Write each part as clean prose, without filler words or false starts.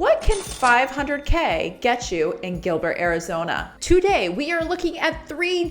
What can 500K get you in Gilbert, Arizona? Today, we are looking at three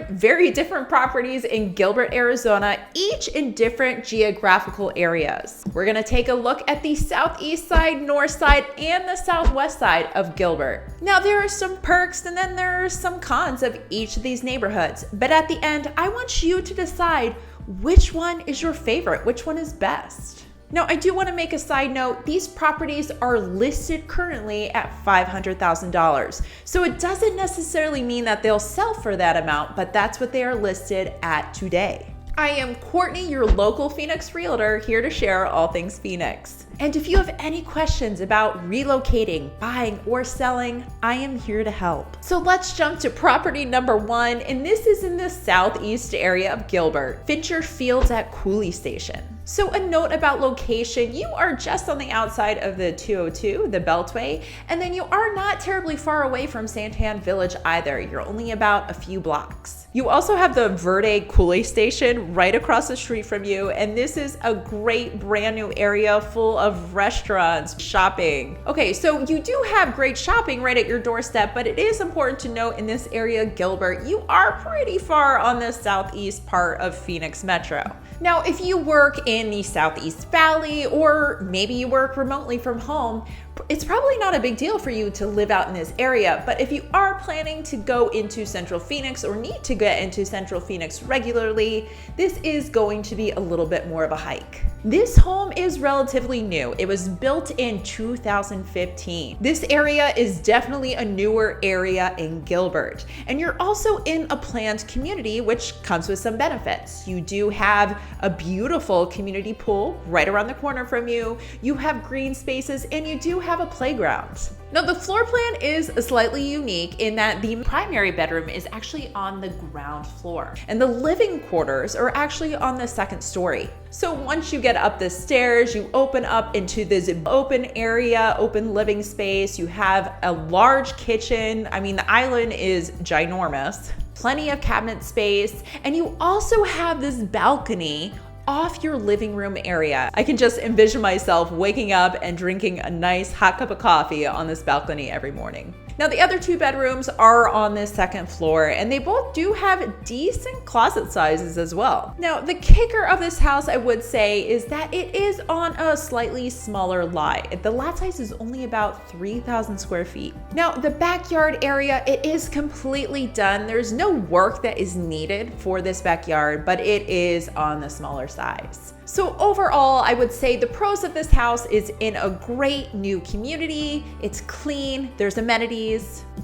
very different properties in Gilbert, Arizona, each in different geographical areas. We're gonna take a look at the southeast side, north side, and the southwest side of Gilbert. Now, there are some perks and then there are some cons of each of these neighborhoods, but at the end, I want you to decide which one is your favorite, which one is best. Now, I do want to make a side note. These properties are listed currently at $500,000. So it doesn't necessarily mean that they'll sell for that amount, but that's what they are listed at today. I am Courtney, your local Phoenix realtor, here to share all things Phoenix. And if you have any questions about relocating, buying, or selling, I am here to help. So let's jump to property number one, and this is in the southeast area of Gilbert, Fincher Fields at Cooley Station. So a note about location, you are just on the outside of the 202, the Beltway, and then you are not terribly far away from Santan Village either. You're only about a few blocks. You also have the Verde Cooley Station right across the street from you, and this is a great brand new area full of restaurants, shopping. Okay, so you do have great shopping right at your doorstep, but it is important to note in this area, Gilbert, you are pretty far on the southeast part of Phoenix Metro. Now, if you work in the Southeast Valley, or maybe you work remotely from home, it's probably not a big deal for you to live out in this area. But if you are planning to go into Central Phoenix or need to get into Central Phoenix regularly, this is going to be a little bit more of a hike. This home is relatively new. It was built in 2015. This area is definitely a newer area in Gilbert. And you're also in a planned community, which comes with some benefits. You do have a beautiful community pool right around the corner from you. You have green spaces and you do have a playground. Now, the floor plan is slightly unique in that the primary bedroom is actually on the ground floor and the living quarters are actually on the second story. So once you get up the stairs, you open up into this open area, open living space. You have a large kitchen. I mean, the island is ginormous, plenty of cabinet space, and you also have this balcony off your living room area. I can just envision myself waking up and drinking a nice hot cup of coffee on this balcony every morning. Now, the other two bedrooms are on the second floor and they both do have decent closet sizes as well. Now, the kicker of this house, I would say, is that it is on a slightly smaller lot. The lot size is only about 3,000 square feet. Now, the backyard area, it is completely done. There's no work that is needed for this backyard, but it is on the smaller size. So overall, I would say the pros of this house is in a great new community. It's clean, there's amenities.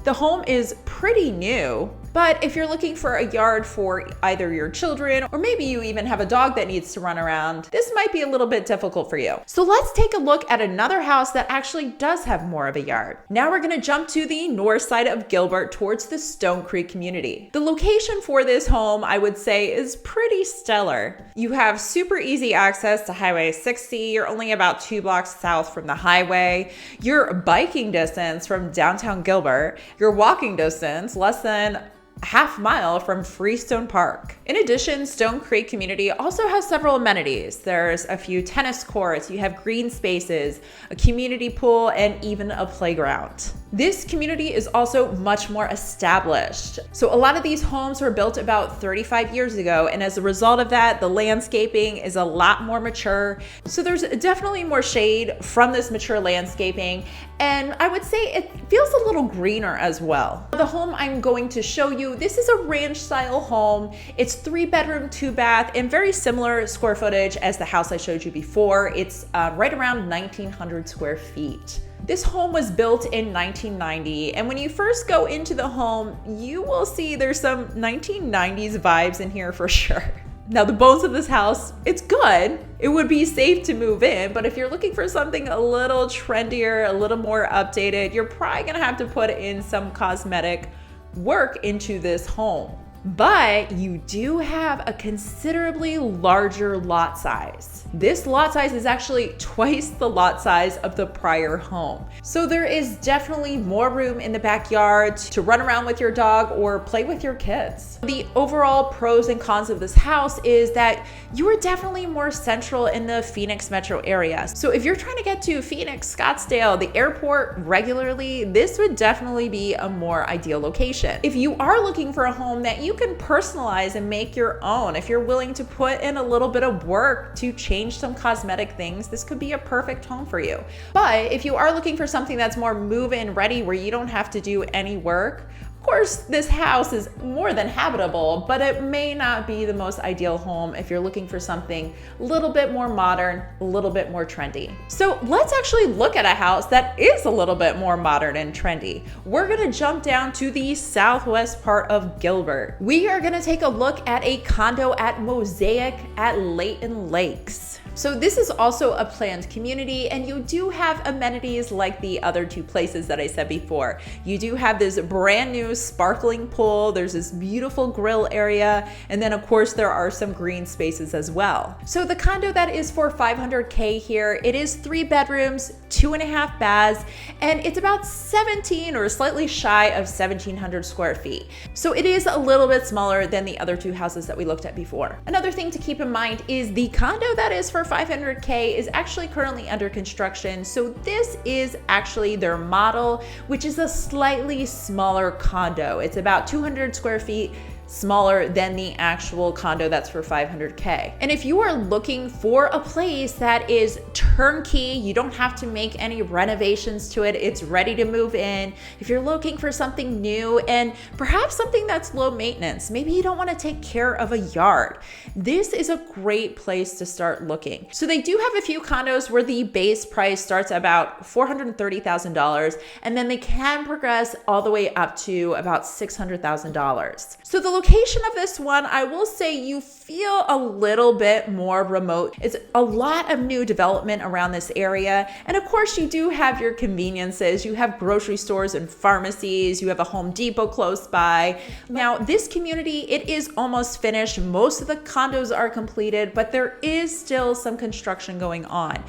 The home is pretty new, but if you're looking for a yard for either your children or maybe you even have a dog that needs to run around, this might be a little bit difficult for you. So let's take a look at another house that actually does have more of a yard. Now we're gonna jump to the north side of Gilbert towards the Stone Creek community. The location for this home, I would say, is pretty stellar. You have super easy access to Highway 60. You're only about 2 blocks south from the highway. Your biking distance from downtown Gilbert, your walking distance less than half mile from Freestone Park. In addition, Stone Creek community also has several amenities. There's a few tennis courts, you have green spaces, a community pool, and even a playground. This community is also much more established. So a lot of these homes were built about 35 years ago, and as a result of that, the landscaping is a lot more mature. So there's definitely more shade from this mature landscaping, and I would say it feels a little greener as well. The home I'm going to show you, this is a ranch style home. It's 3-bedroom, 2-bath, and very similar square footage as the house I showed you before. It's right around 1,900 square feet. This home was built in 1990, and when you first go into the home, you will see there's some 1990s vibes in here for sure. Now, the bones of this house, it's good. It would be safe to move in, but if you're looking for something a little trendier, a little more updated, you're probably gonna have to put in some cosmetic work into this home. but you do have a considerably larger lot size. This lot size is actually twice the lot size of the prior home. So there is definitely more room in the backyard to run around with your dog or play with your kids. The overall pros and cons of this house is that you are definitely more central in the Phoenix metro area. So if you're trying to get to Phoenix, Scottsdale, the airport regularly, this would definitely be a more ideal location. If you are looking for a home that you can personalize and make your own, if you're willing to put in a little bit of work to change some cosmetic things, this could be a perfect home for you. But if you are looking for something that's more move-in ready where you don't have to do any work, of course, this house is more than habitable, but it may not be the most ideal home if you're looking for something a little bit more modern, a little bit more trendy. So let's actually look at a house that is a little bit more modern and trendy. We're gonna jump down to the southwest part of Gilbert. We are gonna take a look at a condo at Mosaic at Layton Lakes. So this is also a planned community, and you do have amenities like the other two places that I said before. You do have this brand new sparkling pool, there's this beautiful grill area, and then of course there are some green spaces as well. So the condo that is for $500K here, it is 3 bedrooms, 2.5 baths, and it's about 17 or slightly shy of 1,700 square feet. So it is a little bit smaller than the other two houses that we looked at before. Another thing to keep in mind is the condo that is for $500K is actually currently under construction. So this is actually their model, which is a slightly smaller condo. It's about 200 square feet smaller than the actual condo that's for $500K. And if you are looking for a place that is turnkey, you don't have to make any renovations to it, it's ready to move in. If you're looking for something new and perhaps something that's low maintenance, maybe you don't want to take care of a yard, this is a great place to start looking. So they do have a few condos where the base price starts at about $430,000, and then they can progress all the way up to about $600,000. So the location of this one, I will say you feel a little bit more remote. It's a lot of new development around this area. And of course you do have your conveniences. You have grocery stores and pharmacies. You have a Home Depot close by. Now this community, it is almost finished. Most of the condos are completed, but there is still some construction going on.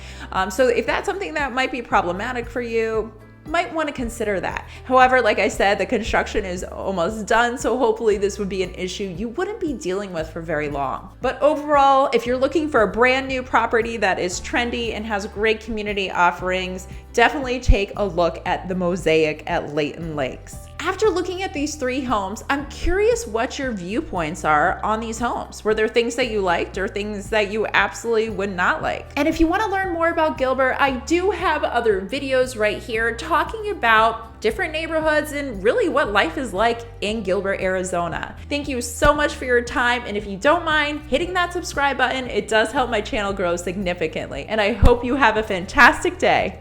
So if that's something that might be problematic for you, might want to consider that. However, like I said, the construction is almost done, so hopefully this would be an issue you wouldn't be dealing with for very long. But overall, if you're looking for a brand new property that is trendy and has great community offerings, definitely take a look at the Mosaic at Layton Lakes. After looking at these 3 homes, I'm curious what your viewpoints are on these homes. Were there things that you liked or things that you absolutely would not like? And if you want to learn more about Gilbert, I do have other videos right here talking about different neighborhoods and really what life is like in Gilbert, Arizona. Thank you so much for your time. And if you don't mind hitting that subscribe button, it does help my channel grow significantly. And I hope you have a fantastic day.